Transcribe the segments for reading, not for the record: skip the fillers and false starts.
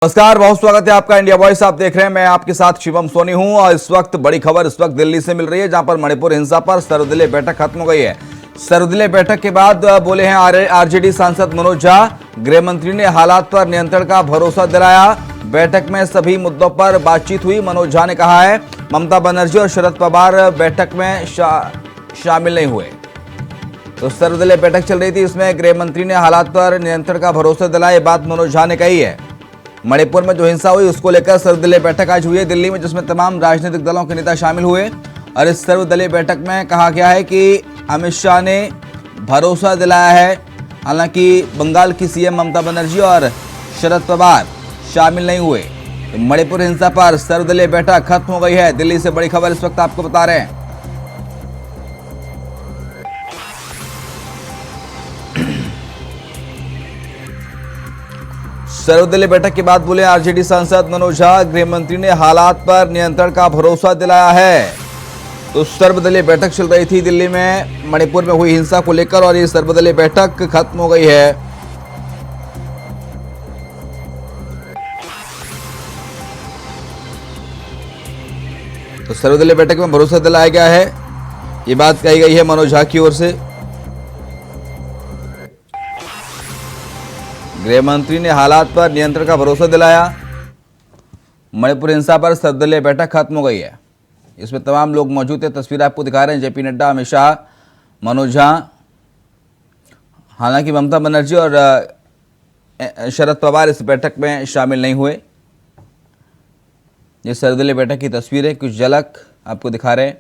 नमस्कार, बहुत स्वागत है आपका इंडिया वॉइस। आप देख रहे हैं, मैं आपके साथ शिवम सोनी हूं और इस वक्त बड़ी खबर इस वक्त दिल्ली से मिल रही है, जहां पर मणिपुर हिंसा पर सर्वदलीय बैठक खत्म हो गई है। सर्वदलीय बैठक के बाद बोले हैं आरजेडी सांसद मनोज झा। गृह मंत्री ने हालात पर नियंत्रण का भरोसा दिलाया। बैठक में सभी मुद्दों पर बातचीत हुई। मनोज झा ने कहा है ममता बनर्जी और शरद पवार बैठक में शामिल नहीं हुए। तो सर्वदलीय बैठक चल रही थी, इसमें गृह मंत्री ने हालात पर नियंत्रण का भरोसा दिलाया, ये बात मनोज झा ने कही है। मणिपुर में जो हिंसा हुई उसको लेकर सर्वदलीय बैठक आज हुई है दिल्ली में, जिसमें तमाम राजनीतिक दलों के नेता शामिल हुए। और इस सर्वदलीय बैठक में कहा गया है कि अमित शाह ने भरोसा दिलाया है। हालांकि बंगाल की सीएम ममता बनर्जी और शरद पवार शामिल नहीं हुए। तो मणिपुर हिंसा पर सर्वदलीय बैठक खत्म हो गई है। दिल्ली से बड़ी खबर इस वक्त आपको बता रहे हैं। सर्वदलीय बैठक के बाद बोले आरजेडी सांसद मनोज झा। गृह मंत्री ने हालात पर नियंत्रण का भरोसा दिलाया है। तो सर्वदलीय बैठक चल रही थी दिल्ली में मणिपुर में हुई हिंसा को लेकर, और ये सर्वदलीय बैठक खत्म हो गई है। तो सर्वदलीय बैठक में भरोसा दिलाया गया है, ये बात कही गई है मनोज झा की ओर से। गृह मंत्री ने हालात पर नियंत्रण का भरोसा दिलाया। मणिपुर हिंसा पर सर्वदलीय बैठक खत्म हो गई है। इसमें तमाम लोग मौजूद थे, तस्वीर आपको दिखा रहे हैं। जेपी नड्डा, अमित शाह, मनोज झा। हालांकि ममता बनर्जी और शरद पवार इस बैठक में शामिल नहीं हुए। ये सर्वदलीय बैठक की तस्वीर है, कुछ झलक आपको दिखा रहे हैं।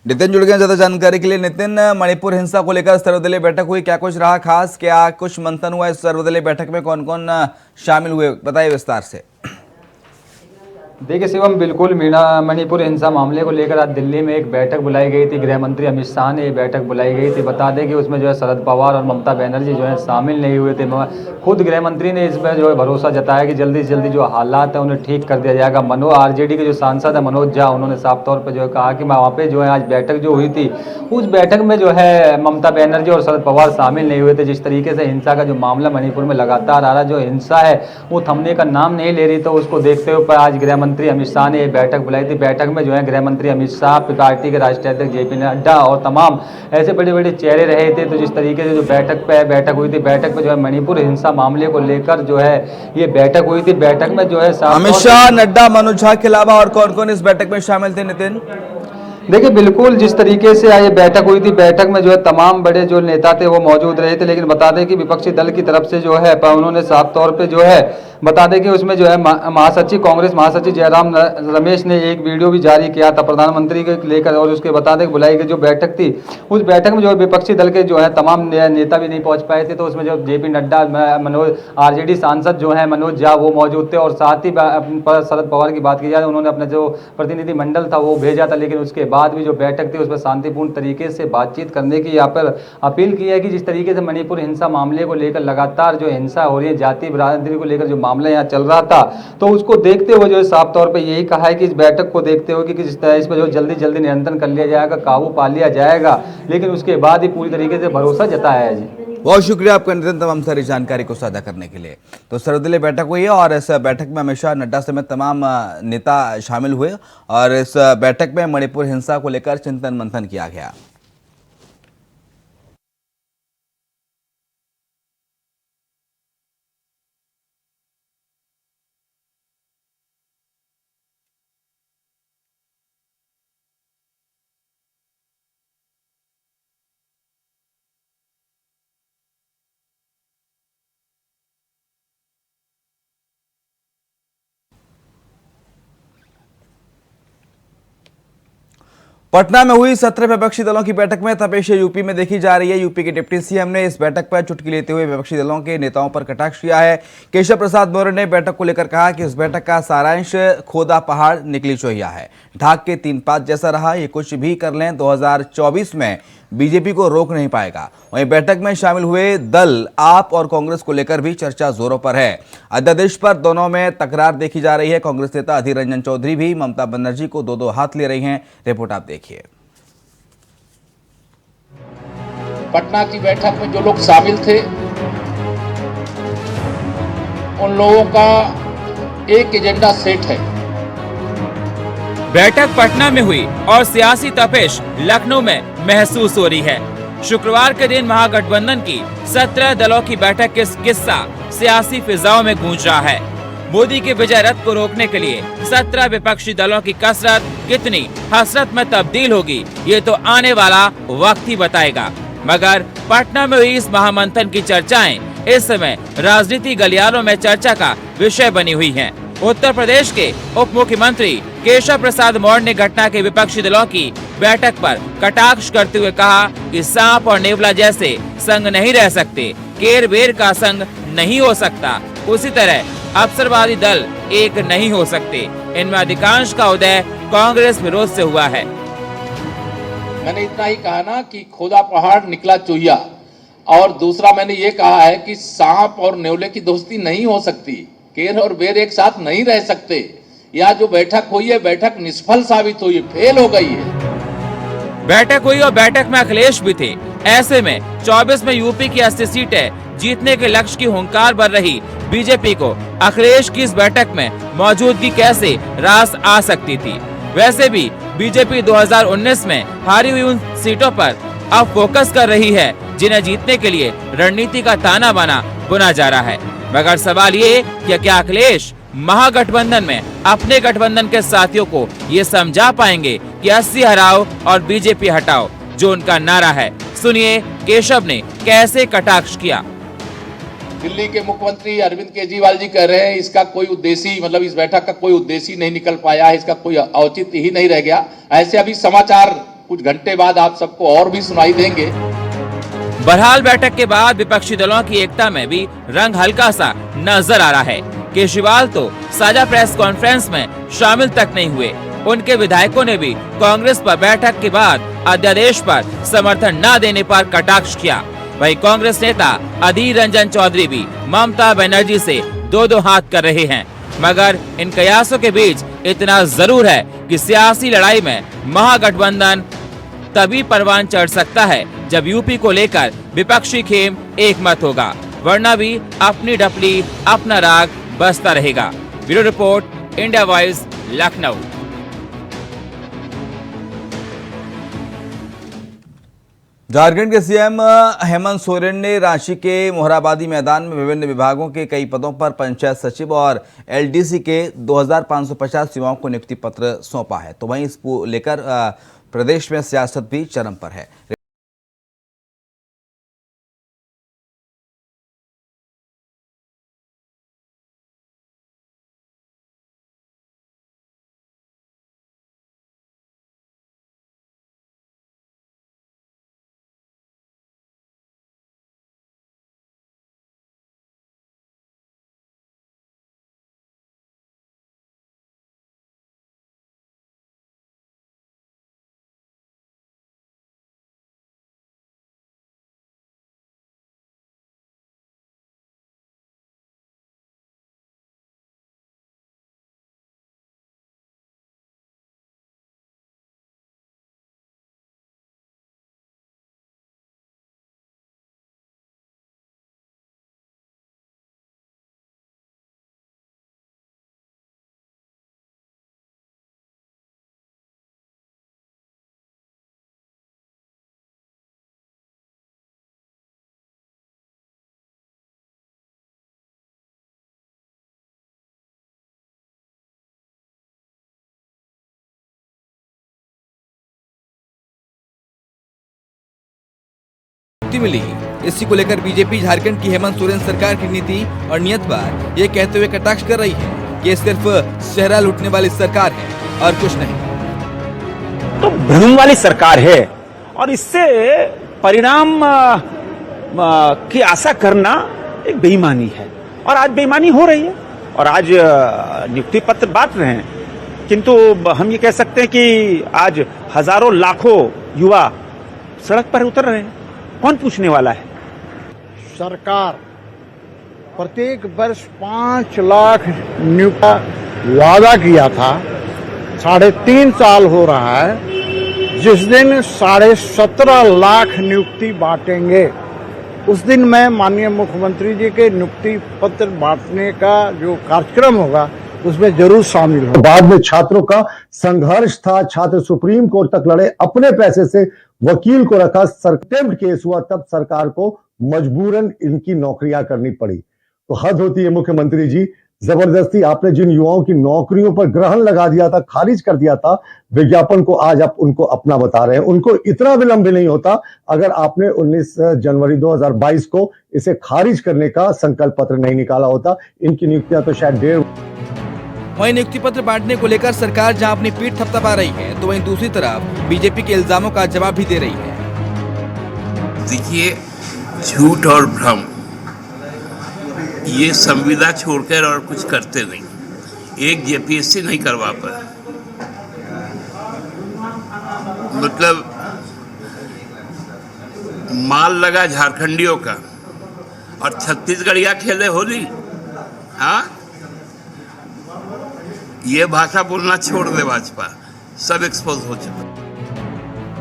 नितिन जुड़ गए ज्यादा जानकारी के लिए। नितिन, मणिपुर हिंसा को लेकर सर्वदलीय बैठक हुई, क्या कुछ रहा खास, क्या कुछ मंथन हुआ इस सर्वदलीय बैठक में, कौन कौन शामिल हुए, बताइए विस्तार से। देखिए शिवम, बिल्कुल मणिपुर हिंसा मामले को लेकर आज दिल्ली में एक बैठक बुलाई गई थी। गृह मंत्री अमित शाह ने ये बैठक बुलाई गई थी। बता दें कि उसमें जो है शरद पवार और ममता बनर्जी जो है शामिल नहीं हुए थे। खुद गृह मंत्री ने इसमें जो है भरोसा जताया कि जल्दी से जल्दी जो हालात है उन्हें ठीक कर दिया जाएगा। आरजेडी के जो सांसद है मनोज झा, उन्होंने साफ तौर पर जो है कहा कि वहाँ पे जो है आज बैठक जो हुई थी, उस बैठक में जो है ममता बनर्जी और शरद पवार शामिल नहीं हुए थे। जिस तरीके से हिंसा का जो मामला मणिपुर में लगातार आ रहा, जो हिंसा है वो थमने का नाम नहीं ले रही, तो उसको देखते हुए आज गृह मंत्री अमित शाह ने बैठक बुलाई थी। बैठक में जो है गृह मंत्री अमित शाह, पार्टी के राष्ट्रीय अध्यक्ष जेपी नड्डा और तमाम ऐसे बड़े बड़े चेहरे रहे थे। तो जिस तरीके से जो बैठक हुई थी, बैठक में जो है मणिपुर हिंसा मामले को लेकर जो है ये बैठक हुई थी। बैठक में जो है अमित शाह, नड्डा, मनोज झा के अलावा और कौन कौन इस बैठक में शामिल थे नितिन? देखिए बिल्कुल, जिस तरीके से ये बैठक हुई थी, बैठक में जो है तमाम बड़े जो नेता थे वो मौजूद रहे थे। लेकिन बता दें कि विपक्षी दल की तरफ से जो है उन्होंने साफ तौर पे जो है बता दें कि उसमें जो है महासचिव, कांग्रेस महासचिव जयराम रमेश ने एक वीडियो भी जारी किया था प्रधानमंत्री के लेकर। और उसके बता दें कि बुलाई गई जो बैठक थी, उस बैठक में जो विपक्षी दल के जो है तमाम नेता भी नहीं पहुंच पाए थे। तो उसमें जो जेपी नड्डा, आरजेडी सांसद जो है मनोज झा, वो मौजूद थे। और साथ ही शरद पवार की बात की जाए, उन्होंने अपना जो प्रतिनिधि मंडल था वो भेजा था। लेकिन उसके बाद भी जो बैठक थी उसमें शांतिपूर्ण तरीके से बातचीत करने की यहाँ पर अपील की है कि जिस तरीके से मणिपुर हिंसा मामले को लेकर लगातार जो हिंसा हो रही है, जाति बिरादरी को लेकर जो मामला यहाँ चल रहा था, तो उसको देखते हुए जो है साफ तौर पे यही कहा है कि इस बैठक को देखते हुए कि जिस तरह इस पर जो जल्दी जल्दी नियंत्रण कर लिया जाएगा, काबू पा लिया जाएगा। लेकिन उसके बाद ही पूरी तरीके से भरोसा जताया है। जी बहुत शुक्रिया आपका नितिन, तमाम सारी जानकारी को साझा करने के लिए। तो सर्वदलीय बैठक हुई है और इस बैठक में अमित शाह, नड्डा समेत तमाम नेता शामिल हुए और इस बैठक में मणिपुर हिंसा को लेकर चिंतन मंथन किया गया। पटना में हुई 17 विपक्षी दलों की बैठक में तपेश यूपी में देखी जा रही है। यूपी के डिप्टी सीएम ने इस बैठक पर चुटकी लेते हुए विपक्षी दलों के नेताओं पर कटाक्ष किया है। केशव प्रसाद मौर्य ने बैठक को लेकर कहा कि इस बैठक का सारांश खोदा पहाड़ निकली चोहिया है, ढाक के 3 पात जैसा रहा। ये कुछ भी कर लें, 2024 में बीजेपी को रोक नहीं पाएगा। वहीं बैठक में शामिल हुए दल आप और कांग्रेस को लेकर भी चर्चा जोरों पर है। अध्यादेश पर दोनों में तकरार देखी जा रही है। कांग्रेस नेता अधीर रंजन चौधरी भी ममता बनर्जी को दो हाथ ले रही हैं। रिपोर्ट आप देखिए। पटना की बैठक में जो लोग शामिल थे उन लोगों का एक एजेंडा सेट है। बैठक पटना में हुई और सियासी तपिश लखनऊ में महसूस हो रही है। शुक्रवार के दिन महागठबंधन की 17 दलों की बैठक के किस्सा सियासी फिजाओं में गूंज रहा है। मोदी के विजय रथ को रोकने के लिए 17 विपक्षी दलों की कसरत कितनी हसरत में तब्दील होगी, ये तो आने वाला वक्त ही बताएगा। मगर पटना में हुई इस महामंथन की चर्चाएं इस समय राजनीति गलियारों में चर्चा का विषय बनी हुई हैं। उत्तर प्रदेश के उप मुख्यमंत्री केशव प्रसाद मौर्य ने घटना के विपक्षी दलों की बैठक पर कटाक्ष करते हुए कहा कि सांप और नेवला जैसे संग नहीं रह सकते, केर बेर का संग नहीं हो सकता, उसी तरह अवसरवादी दल एक नहीं हो सकते। इनमें अधिकांश का उदय कांग्रेस विरोध से हुआ है। मैंने इतना ही कहा ना कि खोदा पहाड़ निकला चूहिया, और दूसरा मैंने ये कहा है कि सांप और नेवले की दोस्ती नहीं हो सकती, केर और बेर एक साथ नहीं रह सकते। यह जो बैठक हुई है, बैठक निष्फल साबित हुई, फेल हो गई है। बैठक हुई और बैठक में अखिलेश भी थे। ऐसे में 24 में यूपी की 80 सीटें जीतने के लक्ष्य की हुंकार भर रही बीजेपी को अखिलेश की इस बैठक में मौजूदगी कैसे रास आ सकती थी। वैसे भी बीजेपी 2019 में हारी हुई उन सीटों पर अब फोकस कर रही है जिन्हें जीतने के लिए रणनीति का ताना बाना बुना जा रहा है। मगर सवाल ये कि क्या अखिलेश महागठबंधन में अपने गठबंधन के साथियों को ये समझा पाएंगे कि 80 हराओ और बीजेपी हटाओ, जो उनका नारा है। सुनिए केशव ने कैसे कटाक्ष किया। दिल्ली के मुख्यमंत्री अरविंद केजरीवाल जी कह रहे हैं इसका कोई उद्देश्य, मतलब इस बैठक का कोई उद्देश्य नहीं निकल पाया, इसका कोई औचित्य ही नहीं रह गया। ऐसे अभी समाचार कुछ घंटे बाद आप सबको और भी सुनाई देंगे। बहरहाल बैठक के बाद विपक्षी दलों की एकता में भी रंग हल्का सा नजर आ रहा है। केजरीवाल तो साझा प्रेस कॉन्फ्रेंस में शामिल तक नहीं हुए। उनके विधायकों ने भी कांग्रेस पर बैठक के बाद अध्यादेश पर समर्थन न देने पर कटाक्ष किया। वहीं कांग्रेस नेता अधीर रंजन चौधरी भी ममता बनर्जी से दो हाथ कर रहे हैं। मगर इन कयासों के बीच इतना जरूर है कि सियासी लड़ाई में महागठबंधन तभी परवान चढ़ सकता है जब यूपी को लेकर विपक्षी खेम एक मत होगा, वरना भी अपनी ढपली अपना राग बजता रहेगा। Bureau report, India voice, Lucknow. Jharkhand के सीएम हेमंत सोरेन ने रांची के मोहराबादी मैदान में विभिन्न विभागों के कई पदों पर पंचायत सचिव और एलडीसी के 2550 युवाओं को नियुक्ति पत्र सौंपा है। तो वहीं इसको लेकर प्रदेश में सियासत भी चरम पर है। मिली। इसी को लेकर बीजेपी झारखंड की हेमंत सोरेन सरकार की नीति और नियत पर ये कहते हुए कटाक्ष कर रही है कि ये सिर्फ चेहरा लूटने वाली सरकार है और कुछ नहीं। तो भ्रम वाली सरकार है और इससे परिणाम की आशा करना एक बेईमानी है और आज बेईमानी हो रही है और आज नियुक्ति पत्र बांट रहे हैं, किंतु हम ये कह सकते हैं कि आज हजारों लाखों युवा सड़क पर उतर रहे हैं। कौन पूछने वाला है? सरकार प्रत्येक वर्ष 5 लाख नियुक्ति वादा किया था, 3.5 साल हो रहा है, जिस दिन 17.5 लाख नियुक्ति बांटेंगे उस दिन मैं माननीय मुख्यमंत्री जी के नियुक्ति पत्र बांटने का जो कार्यक्रम होगा उसमें जरूर शामिल हो। बाद में छात्रों का संघर्ष था, छात्र सुप्रीम कोर्ट तक लड़े, अपने पैसे से वकील को रखा, अटेम्प्ट केस हुआ, तब सरकार को मजबूरन इनकी नौकरियां करनी पड़ी। तो हद होती है मुख्यमंत्री जी, जबरदस्ती आपने जिन युवाओं की नौकरियों पर ग्रहण लगा दिया था, खारिज कर दिया था विज्ञापन को, आज आप उनको अपना बता रहे हैं। उनको इतना विलंब भी नहीं होता अगर आपने 19 जनवरी 2022 को इसे खारिज करने का संकल्प पत्र नहीं निकाला होता। इनकी नियुक्तियां तो शायद 1.5। वहीं नियुक्ति पत्र बांटने को लेकर सरकार जहां अपनी पीठ थपथपा रही है, तो वहीं दूसरी तरफ बीजेपी के इल्जामों का जवाब भी दे रही है। देखिए, झूठ और भ्रम ये संविदा छोड़कर और कुछ करते नहीं। एक जेपीएससी नहीं करवा पाए, मतलब माल लगा झारखंडियों का और छत्तीसगढ़िया खेले होली। हाँ, ये भाषा बोलना छोड़ दे भाजपा, सब एक्सपोज हो चुका।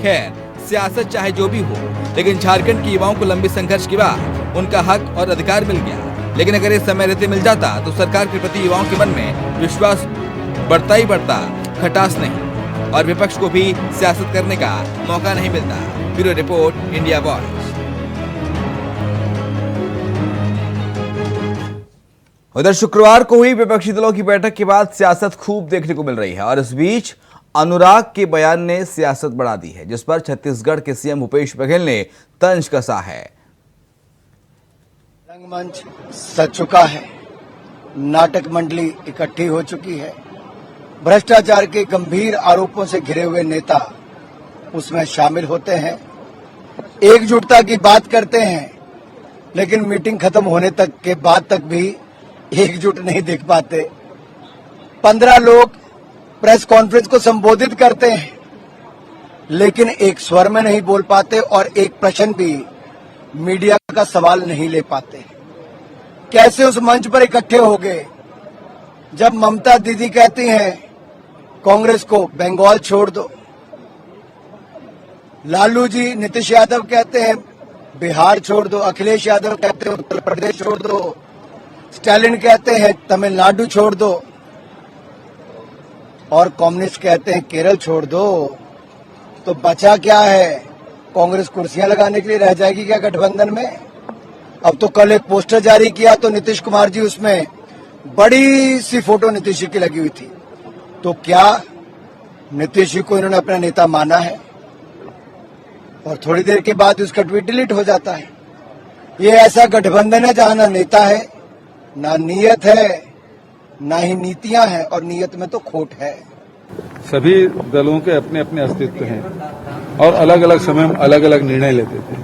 खैर, सियासत चाहे जो भी हो, लेकिन झारखंड के युवाओं को लंबे संघर्ष के बाद उनका हक और अधिकार मिल गया। लेकिन अगर ये समय रहते मिल जाता तो सरकार के प्रति युवाओं के मन में विश्वास बढ़ता ही बढ़ता, खटास नहीं, और विपक्ष को भी सियासत करने का मौका नहीं मिलता। Bureau report, India voice. उधर शुक्रवार को हुई विपक्षी दलों की बैठक के बाद सियासत खूब देखने को मिल रही है और इस बीच अनुराग के बयान ने सियासत बढ़ा दी है, जिस पर छत्तीसगढ़ के सीएम भूपेश बघेल ने तंज कसा है। रंगमंच सज चुका है, नाटक मंडली इकट्ठी हो चुकी है, भ्रष्टाचार के गंभीर आरोपों से घिरे हुए नेता उसमें शामिल होते हैं, एकजुटता की बात करते हैं, लेकिन मीटिंग खत्म होने तक के बाद तक भी एकजुट नहीं दिख पाते। 15 लोग प्रेस कॉन्फ्रेंस को संबोधित करते हैं, लेकिन एक स्वर में नहीं बोल पाते और एक प्रश्न भी मीडिया का सवाल नहीं ले पाते। कैसे उस मंच पर इकट्ठे हो गए जब ममता दीदी कहती हैं कांग्रेस को बंगाल छोड़ दो, लालू जी नीतीश यादव कहते हैं बिहार छोड़ दो, अखिलेश यादव कहते हैं उत्तर प्रदेश छोड़ दो, स्टालिन कहते हैं तमिलनाडु छोड़ दो और कम्युनिस्ट कहते हैं केरल छोड़ दो, तो बचा क्या है? कांग्रेस कुर्सियां लगाने के लिए रह जाएगी क्या गठबंधन में? अब तो कल एक पोस्टर जारी किया तो नीतीश कुमार जी, उसमें बड़ी सी फोटो नीतीश जी की लगी हुई थी। तो क्या नीतीश जी को इन्होंने अपना नेता माना है? और थोड़ी देर के बाद उसका ट्वीट डिलीट हो जाता है। ये ऐसा गठबंधन है जहां ना नेता है, ना नीयत है, ना ही नीतियां हैं, और नीयत में तो खोट है। सभी दलों के अपने अपने अस्तित्व हैं और अलग अलग समय में अलग अलग निर्णय लेते थे।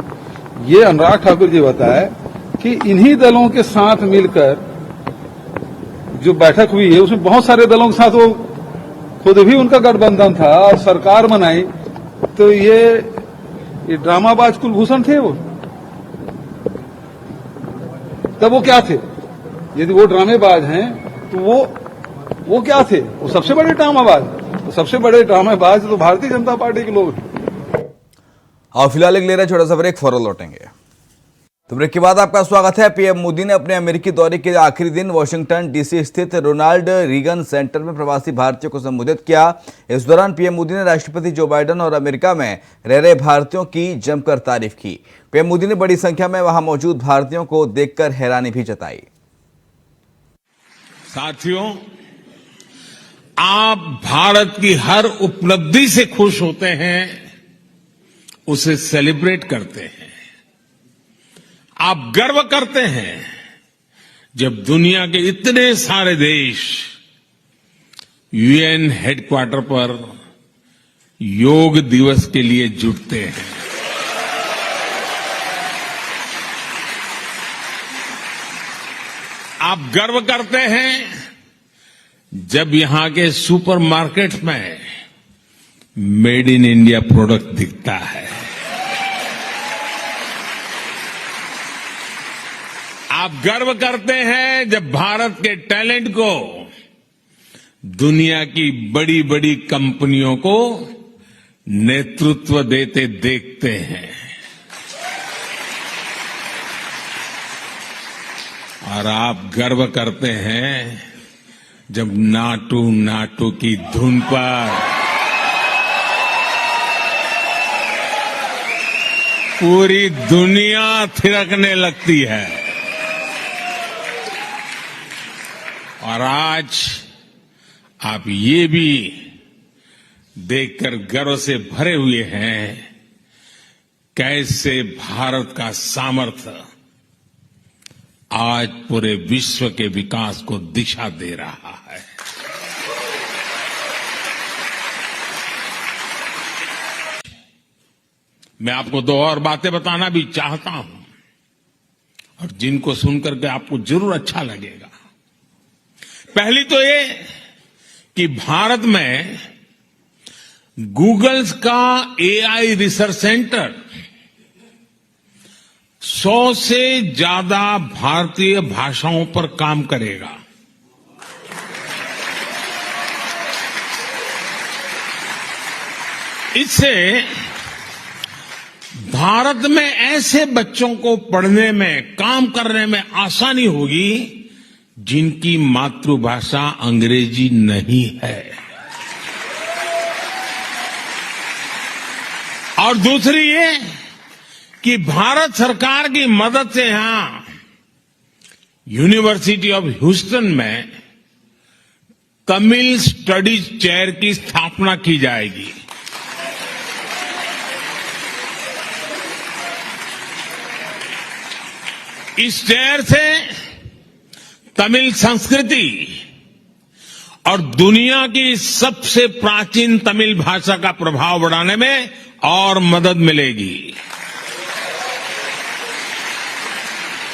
ये अनुराग ठाकुर जी बताया कि इन्हीं दलों के साथ मिलकर जो बैठक हुई है उसमें बहुत सारे दलों के साथ वो खुद भी उनका गठबंधन था और सरकार बनाई, तो ये ड्रामाबाज कुलभूषण थे वो। तब वो क्या थे? यदि वो ड्रामेबाज हैं तो वो क्या थे? वो सबसे बड़े ड्रामाबाज। तो सबसे बड़े ड्रामेबाज तो भारतीय जनता पार्टी के लोग हैं। और फिलहाल एक ले रहे छोटा सा ब्रेक, फौरन लौटेंगे। तो ब्रेक के बाद आपका स्वागत है। पीएम मोदी ने अपने अमेरिकी दौरे के आखिरी दिन वॉशिंगटन डीसी स्थित रोनाल्ड रीगन सेंटर में प्रवासी भारतीयों को संबोधित किया। इस दौरान पीएम मोदी ने राष्ट्रपति जो बाइडेन और अमेरिका में रह रहे भारतीयों की जमकर तारीफ की। पीएम मोदी ने बड़ी संख्या में वहां मौजूद भारतीयों को देखकर हैरानी भी जताई। साथियों, आप भारत की हर उपलब्धि से खुश होते हैं, उसे सेलिब्रेट करते हैं। आप गर्व करते हैं जब दुनिया के इतने सारे देश यूएन हेडक्वार्टर पर योग दिवस के लिए जुटते हैं। आप गर्व करते हैं जब यहां के सुपरमार्केट्स में मेड इन इंडिया प्रोडक्ट दिखता है। आप गर्व करते हैं जब भारत के टैलेंट को दुनिया की बड़ी बड़ी कंपनियों को नेतृत्व देते देखते हैं और आप गर्व करते हैं जब नाटू नाटू की धुन पर पूरी दुनिया थिरकने लगती है। और आज आप ये भी देखकर गर्व से भरे हुए हैं कैसे भारत का सामर्थ्य आज पूरे विश्व के विकास को दिशा दे रहा है। मैं आपको दो और बातें बताना भी चाहता हूं और जिनको सुनकर के आपको जरूर अच्छा लगेगा। पहली तो ये कि भारत में गूगल्स का एआई रिसर्च सेंटर 100 से ज्यादा भारतीय भाषाओं पर काम करेगा। इससे भारत में ऐसे बच्चों को पढ़ने में, काम करने में आसानी होगी जिनकी मातृभाषा अंग्रेजी नहीं है। और दूसरी ये कि भारत सरकार की मदद से यहां यूनिवर्सिटी ऑफ ह्यूस्टन में तमिल स्टडीज चेयर की स्थापना की जाएगी। इस चेयर से तमिल संस्कृति और दुनिया की सबसे प्राचीन तमिल भाषा का प्रभाव बढ़ाने में और मदद मिलेगी।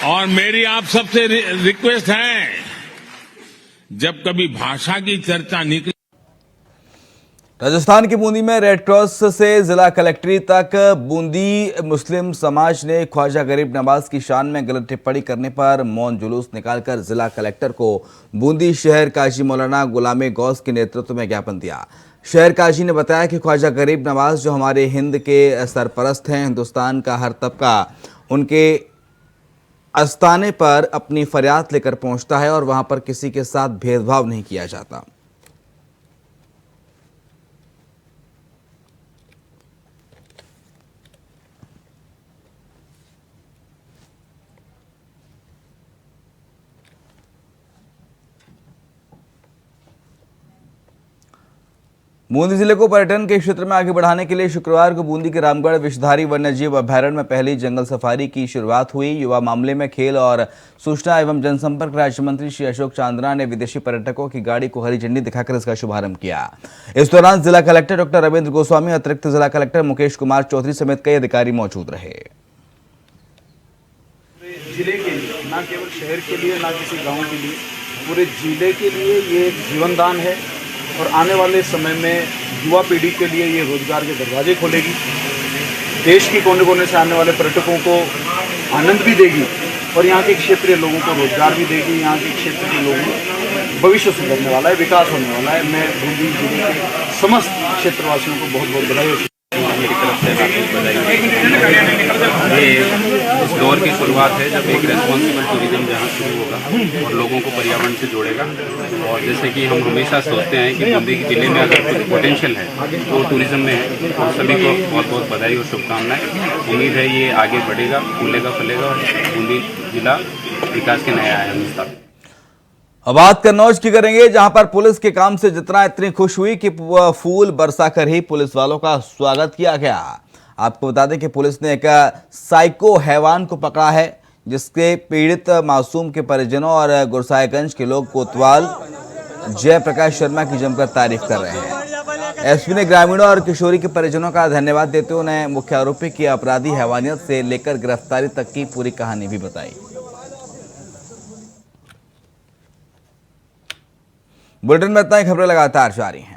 और मेरी आप सबसे रिक्वेस्ट है, जब कभी भाषा की चर्चा निकले। राजस्थान की बूंदी में रेड क्रॉस से जिला कलेक्ट्री तक बूंदी मुस्लिम समाज ने ख्वाजा गरीब नवाज की शान में गलत टिप्पणी करने पर मौन जुलूस निकालकर जिला कलेक्टर को बूंदी शहर काजी मौलाना गुलाम गौस के नेतृत्व में ज्ञापन दिया। शहर काजी ने बताया कि ख्वाजा गरीब नवाज जो हमारे हिंद के सरपरस्त हैं, हिंदुस्तान का हर तबका उनके आस्थाने पर अपनी फरियाद लेकर पहुंचता है और वहां पर किसी के साथ भेदभाव नहीं किया जाता। बूंदी जिले को पर्यटन के क्षेत्र में आगे बढ़ाने के लिए शुक्रवार को बूंदी के रामगढ़ विषधारी वन्यजीव अभयारण्य में पहली जंगल सफारी की शुरुआत हुई। युवा मामले में खेल और सूचना एवं जनसंपर्क राज्य मंत्री श्री अशोक चांदना ने विदेशी पर्यटकों की गाड़ी को हरी झंडी दिखाकर इसका शुभारंभ किया। इस दौरान जिला कलेक्टर डॉक्टर रविंद्र गोस्वामी, अतिरिक्त जिला कलेक्टर मुकेश कुमार चौधरी समेत कई अधिकारी मौजूद रहे। जिले के लिए, न केवल शहर के लिए, न किसी गाँव के लिए, पूरे जिले के लिए ये जीवनदान है और आने वाले समय में युवा पीढ़ी के लिए ये रोजगार के दरवाजे खोलेगी। देश के कोने कोने से आने वाले पर्यटकों को आनंद भी देगी और यहाँ के क्षेत्रीय लोगों को रोजगार भी देगी। यहाँ के क्षेत्र के लोगों को भविष्य सुधरने वाला है, विकास होने वाला है। मैं बूंदी जिले के समस्त क्षेत्रवासियों को बहुत बहुत बधाई और मेरी तरफ से ये इस दौर की शुरुआत है जब एक रेस्पॉन्सिबल टूरिज्म जहाँ शुरू होगा और लोगों को पर्यावरण से जोड़ेगा। और जैसे कि हम हमेशा सोचते हैं कि बूंदी जिले में अगर कुछ पोटेंशियल है तो टूरिज्म में है। तो सभी को बहुत बहुत बधाई और शुभकामनाएं। उम्मीद है ये आगे बढ़ेगा, फूलेगा फलेगा और बूंदी जिला विकास के नया आयाम स्थापित। अब बात कन्नौज की करेंगे, जहां पर पुलिस के काम से इतनी खुश हुई कि फूल बरसाकर ही पुलिस वालों का स्वागत किया गया। आपको बता दें कि पुलिस ने एक साइको हैवान को पकड़ा है, जिसके पीड़ित मासूम के परिजनों और गुरसाईगंज के लोग कोतवाल जयप्रकाश शर्मा की जमकर तारीफ कर रहे हैं। एसपी ने ग्रामीणों और किशोरी के परिजनों का धन्यवाद देते हुए उन्हें मुख्य आरोपी की अपराधी हैवानियत से लेकर गिरफ्तारी तक की पूरी कहानी भी बताई। बुलेटिन में इतना ही, खबरें लगातार जारी हैं।